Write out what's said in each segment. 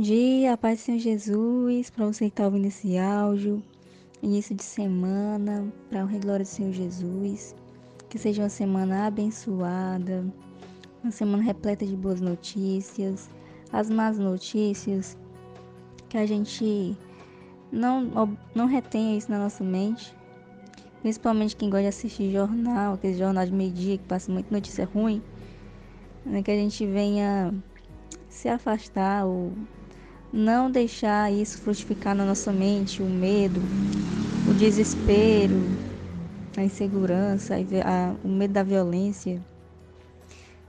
dia, a paz do Senhor Jesus, para você que está ouvindo esse áudio, início de semana, para a honra e glória do Senhor Jesus, que seja uma semana abençoada, uma semana repleta de boas notícias, as más notícias, que a gente não retenha isso na nossa mente, principalmente quem gosta de assistir jornal, aquele jornal de meio-dia que passa muita notícia ruim, né, que a gente venha se afastar ou não deixar isso frutificar na nossa mente, o medo, o desespero, a insegurança, o medo da violência,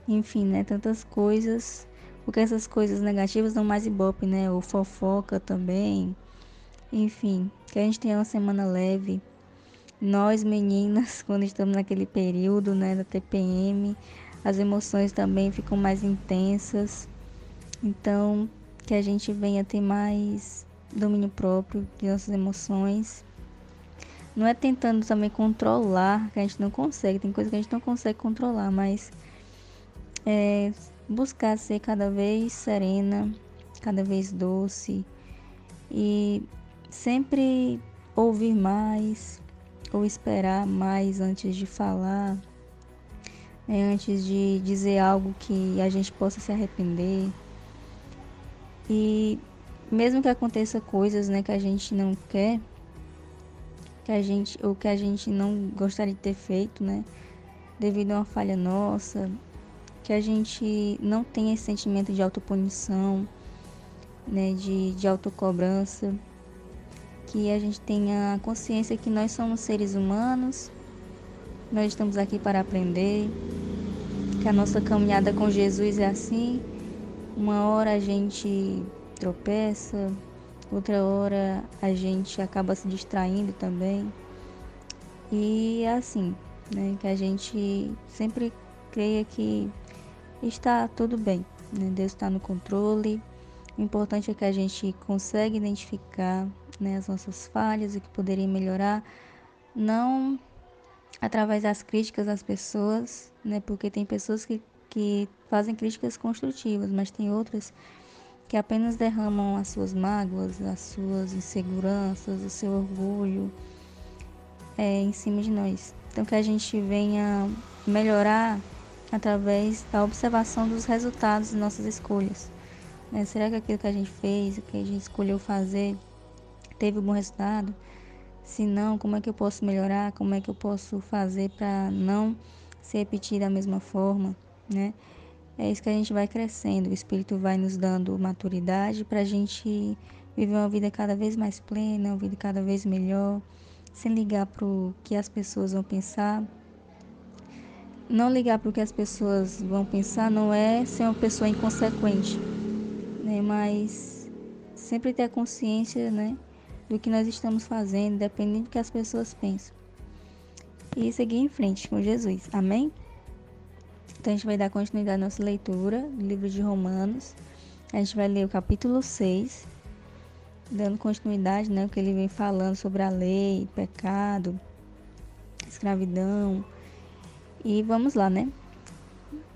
enfim, né? Tantas coisas, porque essas coisas negativas dão mais ibope, né? Ou fofoca também, enfim, que a gente tenha uma semana leve. Nós meninas, quando estamos naquele período, né, da TPM, as emoções também ficam mais intensas. Então, que a gente venha ter mais domínio próprio de nossas emoções. Não é tentando também controlar, que a gente não consegue, tem coisa que a gente não consegue controlar, mas é buscar ser cada vez serena, cada vez doce e sempre ouvir mais ou esperar mais antes de falar, antes de dizer algo que a gente possa se arrepender. E mesmo que aconteça coisas, né, que a gente não quer, que a gente não gostaria de ter feito, né, devido a uma falha nossa, que a gente não tenha esse sentimento de autopunição, né, de autocobrança, que a gente tenha a consciência que nós somos seres humanos, nós estamos aqui para aprender, que a nossa caminhada com Jesus é assim, uma hora a gente tropeça, outra hora a gente acaba se distraindo também. E é assim, né, que a gente sempre creia que está tudo bem, né? Deus está no controle. O importante é que a gente consegue identificar, né, as nossas falhas e que poderia melhorar, não através das críticas das pessoas, né? Porque tem pessoas que fazem críticas construtivas, mas tem outras que apenas derramam as suas mágoas, as suas inseguranças, o seu orgulho em cima de nós. Então que a gente venha melhorar através da observação dos resultados de nossas escolhas. Né? Será que aquilo que a gente fez, o que a gente escolheu fazer, teve um bom resultado? Se não, como é que eu posso melhorar? Como é que eu posso fazer para não se repetir da mesma forma? Né? É isso que a gente vai crescendo. O Espírito vai nos dando maturidade para a gente viver uma vida cada vez mais plena, uma vida cada vez melhor, sem ligar para o que as pessoas vão pensar. Não ligar para o que as pessoas vão pensar não é ser uma pessoa inconsequente, né? Mas sempre ter a consciência, né, do que nós estamos fazendo, dependendo do que as pessoas pensam. E seguir em frente com Jesus. Amém? Então a gente vai dar continuidade à nossa leitura do livro de Romanos. A gente vai ler o capítulo 6, dando continuidade, né, o que ele vem falando sobre a lei, pecado, escravidão. E vamos lá, né?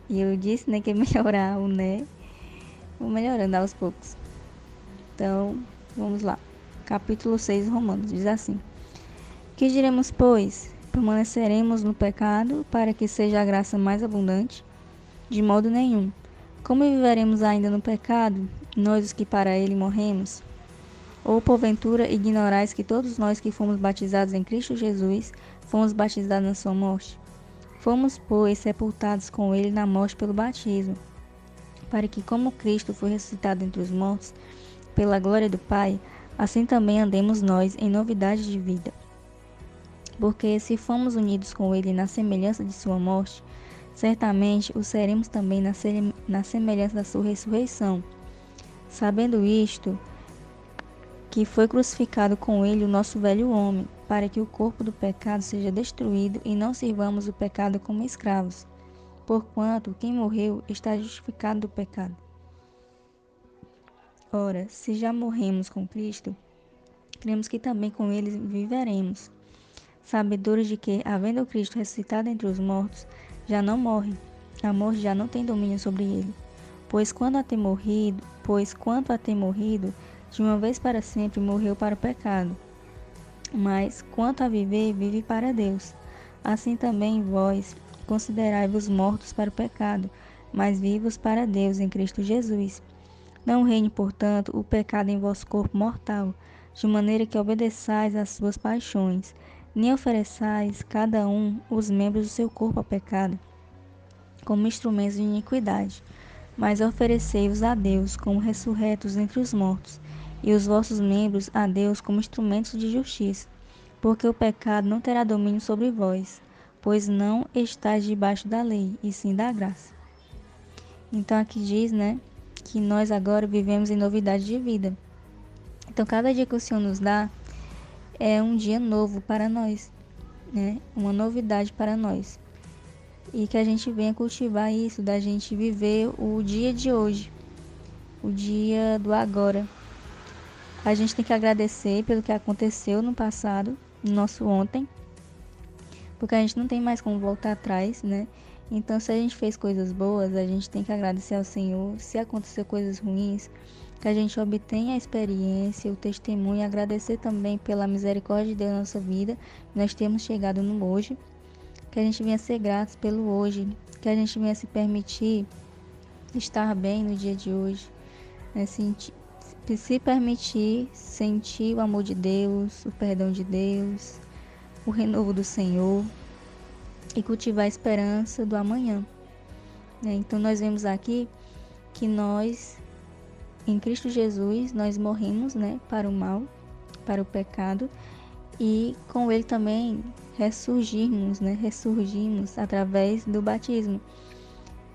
E eu disse, né, que ia melhorar o né. Vou melhorando aos poucos. Então, vamos lá. Capítulo 6, Romanos, diz assim: Que diremos, pois? Permaneceremos no pecado para que seja a graça mais abundante? De modo nenhum. Como viveremos ainda no pecado, nós os que para ele morremos? Ou porventura ignorais que todos nós que fomos batizados em Cristo Jesus, fomos batizados na sua morte? Fomos, pois, sepultados com ele na morte pelo batismo, para que, como Cristo foi ressuscitado entre os mortos, pela glória do Pai, assim também andemos nós em novidade de vida. Porque se fomos unidos com ele na semelhança de sua morte, certamente o seremos também na semelhança da sua ressurreição. Sabendo isto, que foi crucificado com ele o nosso velho homem, para que o corpo do pecado seja destruído e não sirvamos o pecado como escravos. Porquanto quem morreu está justificado do pecado. Ora, se já morremos com Cristo, cremos que também com ele viveremos, sabedores de que, havendo Cristo ressuscitado entre os mortos, já não morre, a morte já não tem domínio sobre ele. Pois quanto a ter morrido, de uma vez para sempre morreu para o pecado. Mas quanto a viver, vive para Deus. Assim também vós considerai-vos mortos para o pecado, mas vivos para Deus em Cristo Jesus. Não reine, portanto, o pecado em vosso corpo mortal, de maneira que obedeçais às suas paixões, nem ofereçais cada um os membros do seu corpo ao pecado, como instrumentos de iniquidade, mas oferecei-vos a Deus como ressurretos entre os mortos, e os vossos membros a Deus como instrumentos de justiça. Porque o pecado não terá domínio sobre vós, pois não estáis debaixo da lei, e sim da graça. Então aqui diz, né, que nós agora vivemos em novidade de vida. Então cada dia que o Senhor nos dá é um dia novo para nós, né? Uma novidade para nós. E que a gente venha cultivar isso, da gente viver o dia de hoje, o dia do agora. A gente tem que agradecer pelo que aconteceu no passado, no nosso ontem, porque a gente não tem mais como voltar atrás, né? Então, se a gente fez coisas boas, a gente tem que agradecer ao Senhor. Se aconteceu coisas ruins, que a gente obtenha a experiência, o testemunho, e agradecer também pela misericórdia de Deus na nossa vida. Nós temos chegado no hoje, que a gente venha ser gratos pelo hoje, que a gente venha se permitir estar bem no dia de hoje, né? Se permitir sentir o amor de Deus, o perdão de Deus, o renovo do Senhor e cultivar a esperança do amanhã, né? Então nós vemos aqui que nós, em Cristo Jesus, nós morrimos, né, para o mal, para o pecado, e com ele também ressurgimos através do batismo.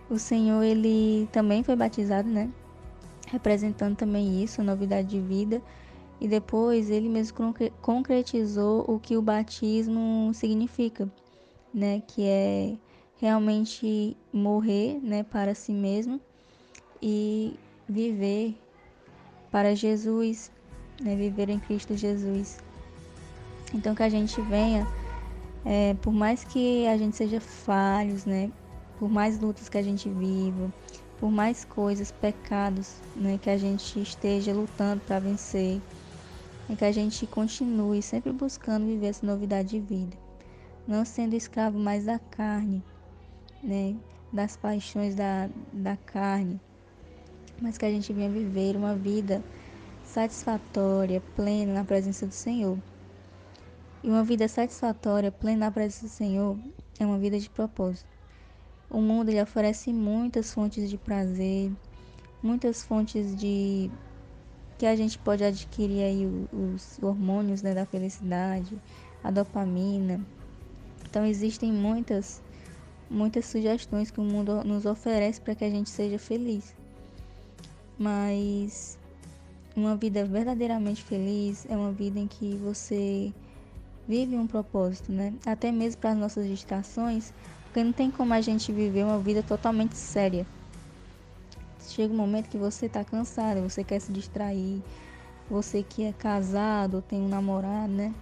O Senhor, ele também foi batizado, né, representando também isso, a novidade de vida, e depois ele mesmo concretizou o que o batismo significa, né, que é realmente morrer, né, para si mesmo e viver para Jesus, né, viver em Cristo Jesus. Então que a gente venha, por mais que a gente seja falhos, né, por mais lutas que a gente viva, por mais coisas, pecados, né, que a gente esteja lutando para vencer, é que a gente continue sempre buscando viver essa novidade de vida, não sendo escravo mais da carne, né, das paixões da carne, mas que a gente venha viver uma vida satisfatória, plena na presença do Senhor. E uma vida satisfatória, plena na presença do Senhor, é uma vida de propósito. O mundo ele oferece muitas fontes de prazer, muitas fontes de que a gente pode adquirir aí os hormônios, né, da felicidade, a dopamina. Então existem muitas sugestões que o mundo nos oferece para que a gente seja feliz. Mas uma vida verdadeiramente feliz é uma vida em que você vive um propósito, né? Até mesmo para as nossas distrações, porque não tem como a gente viver uma vida totalmente séria. Chega um momento que você está cansado, você quer se distrair, você que é casado ou tem um namorado, né?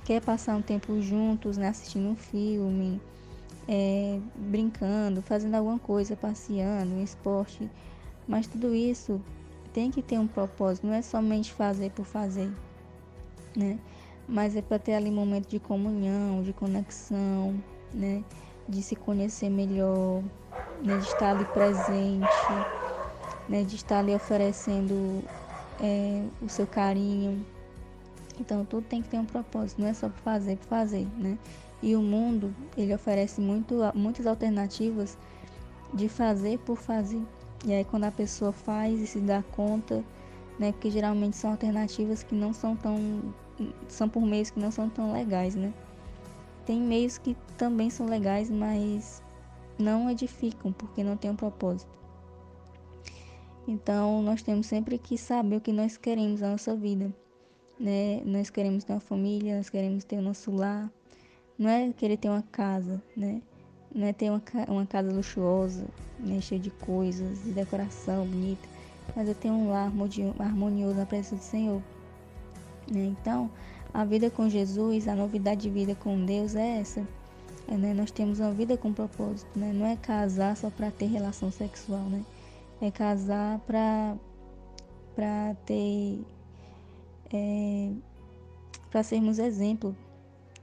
Quer passar um tempo juntos, né? Assistindo um filme, brincando, fazendo alguma coisa, passeando, um esporte. Mas tudo isso tem que ter um propósito, não é somente fazer por fazer, né? Mas é para ter ali um momento de comunhão, de conexão, né? De se conhecer melhor, né? De estar ali presente, né? De estar ali oferecendo o seu carinho. Então tudo tem que ter um propósito, não é só por fazer, né? E o mundo, ele oferece muitas alternativas de fazer por fazer. E aí quando a pessoa faz e se dá conta, né? Porque geralmente são alternativas que não são por meios que não são tão legais, né? Tem meios que também são legais, mas não edificam, porque não tem um propósito. Então nós temos sempre que saber o que nós queremos na nossa vida, né? Nós queremos ter uma família, nós queremos ter o nosso lar. Não é querer ter uma casa, né? Não é ter uma casa luxuosa, né? Cheia de coisas, de decoração bonita, mas é ter um lar harmonioso na presença do Senhor, né? Então, a vida com Jesus, a novidade de vida com Deus é essa, né? Nós temos uma vida com propósito, né? Não é casar só para ter relação sexual, né? é casar para ter, para sermos exemplo,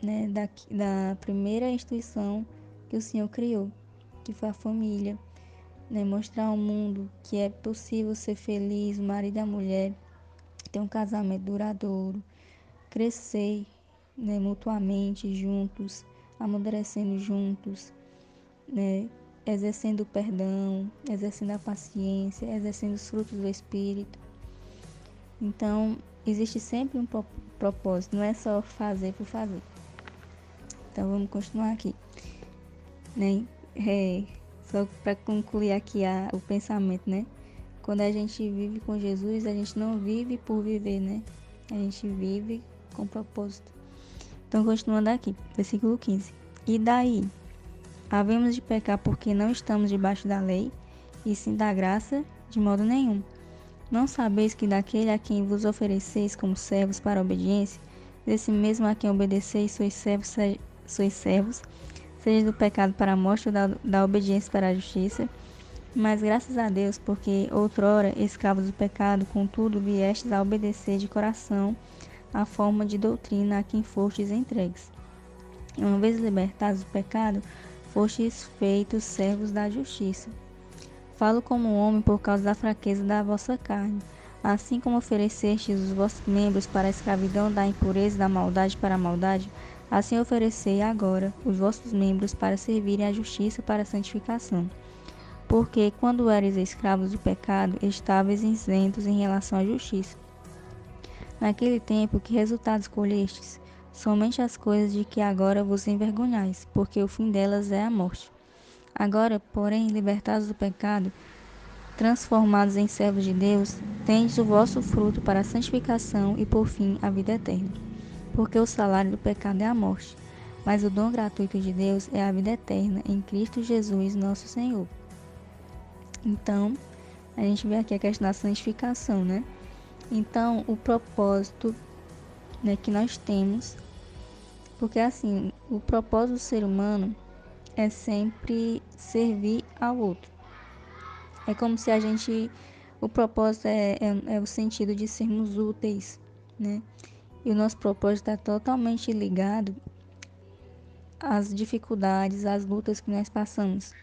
né, da primeira instituição que o Senhor criou, que foi a família, né, mostrar ao mundo que é possível ser feliz, o marido e a mulher, ter um casamento duradouro, crescer, né, mutuamente juntos, amadurecendo juntos, né, exercendo o perdão, exercendo a paciência, exercendo os frutos do Espírito. Então, existe sempre um propósito, não é só fazer por fazer. Então, vamos continuar aqui, né? Só para concluir aqui o pensamento, né? Quando a gente vive com Jesus, a gente não vive por viver, né? A gente vive com propósito. Então, continuando aqui, versículo 15. E daí? Havemos de pecar porque não estamos debaixo da lei, e sim da graça, de modo nenhum. Não sabeis que daquele a quem vos ofereceis como servos para a obediência, desse mesmo a quem obedeceis sois servos, seja do pecado para a morte ou da obediência para a justiça? Mas graças a Deus, porque outrora, escravos do pecado, contudo viestes a obedecer de coração a forma de doutrina a quem fostes entregues. E uma vez libertados do pecado, fostes feitos servos da justiça. Falo como homem por causa da fraqueza da vossa carne. Assim como oferecestes os vossos membros para a escravidão da impureza e da maldade para a maldade, assim oferecei agora os vossos membros para servirem à justiça para a santificação. Porque, quando eres escravos do pecado, estavais isentos em relação à justiça. Naquele tempo, que resultados colhestes? Somente as coisas de que agora vos envergonhais, porque o fim delas é a morte. Agora, porém, libertados do pecado, transformados em servos de Deus, tendes o vosso fruto para a santificação e, por fim, a vida eterna. Porque o salário do pecado é a morte, mas o dom gratuito de Deus é a vida eterna em Cristo Jesus, nosso Senhor. Então, a gente vê aqui a questão da santificação, né? Então, o propósito, né, que nós temos, porque assim, o propósito do ser humano é sempre servir ao outro. É como se a gente, o propósito é o sentido de sermos úteis, né? E o nosso propósito está totalmente ligado às dificuldades, às lutas que nós passamos.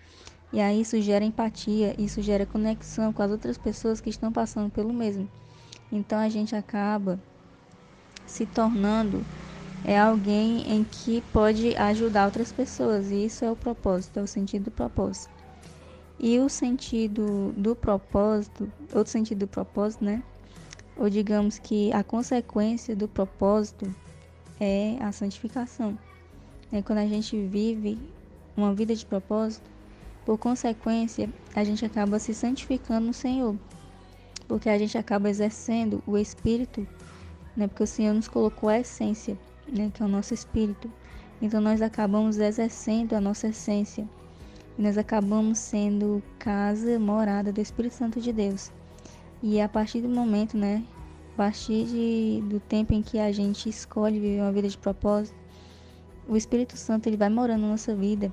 E aí isso gera empatia, isso gera conexão com as outras pessoas que estão passando pelo mesmo. Então a gente acaba se tornando alguém em que pode ajudar outras pessoas. E isso é o propósito, é o sentido do propósito. E o sentido do propósito, outro sentido do propósito, né? Ou digamos que a consequência do propósito é a santificação. É quando a gente vive uma vida de propósito, por consequência, a gente acaba se santificando no Senhor. Porque a gente acaba exercendo o Espírito, né? Porque o Senhor nos colocou a essência, né? Que é o nosso Espírito. Então nós acabamos exercendo a nossa essência. E nós acabamos sendo casa, morada do Espírito Santo de Deus. E a partir do momento, né? A partir do tempo em que a gente escolhe viver uma vida de propósito, o Espírito Santo ele vai morando na nossa vida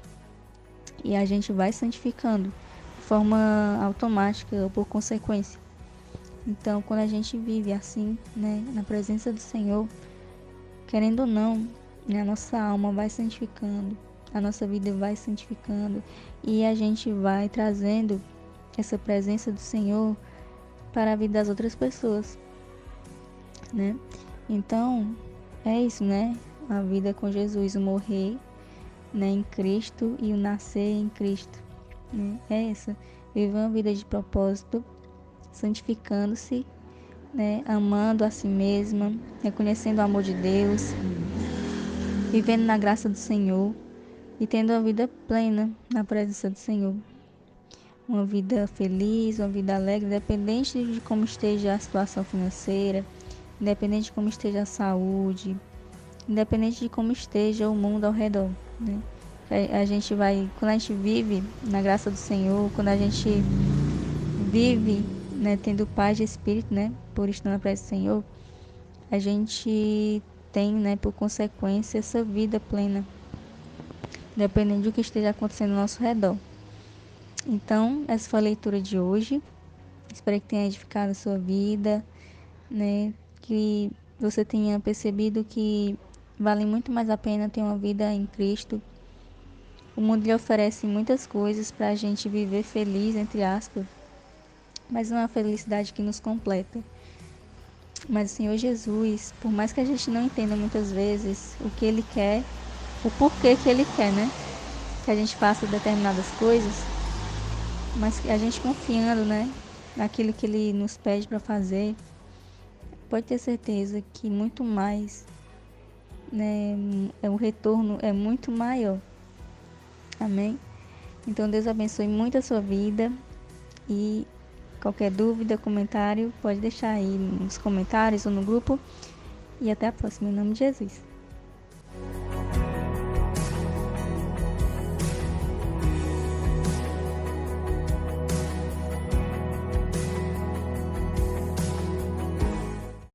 e a gente vai santificando de forma automática ou por consequência. Então, quando a gente vive assim, né, na presença do Senhor, querendo ou não, né, a nossa alma vai santificando, a nossa vida vai santificando e a gente vai trazendo essa presença do Senhor para a vida das outras pessoas, né? Então, é isso, né? A vida com Jesus, o morrer, né, em Cristo e o nascer em Cristo, né? É isso. Viver uma vida de propósito, santificando-se, né, amando a si mesma, reconhecendo o amor de Deus, vivendo na graça do Senhor e tendo uma vida plena na presença do Senhor. Uma vida feliz, uma vida alegre, independente de como esteja a situação financeira, independente de como esteja a saúde, independente de como esteja o mundo ao redor, né? A gente vai, quando a gente vive na graça do Senhor, quando a gente vive, né, tendo paz de espírito, né, por estar na presença do Senhor, a gente tem, né, por consequência, essa vida plena, dependendo do que esteja acontecendo ao nosso redor. Então, essa foi a leitura de hoje, Espero que tenha edificado a sua vida, né? Que você tenha percebido que vale muito mais a pena ter uma vida em Cristo. O mundo lhe oferece muitas coisas para a gente viver feliz, entre aspas, mas não é uma felicidade que nos completa. Mas o Senhor Jesus, por mais que a gente não entenda muitas vezes o que Ele quer, o porquê que Ele quer, né? Que a gente faça determinadas coisas, mas que a gente confiando, né? Naquilo que Ele nos pede para fazer, pode ter certeza que muito mais, né? O retorno é muito maior. Amém? Então Deus abençoe muito a sua vida e qualquer dúvida, comentário, pode deixar aí nos comentários ou no grupo. E até a próxima, em nome de Jesus.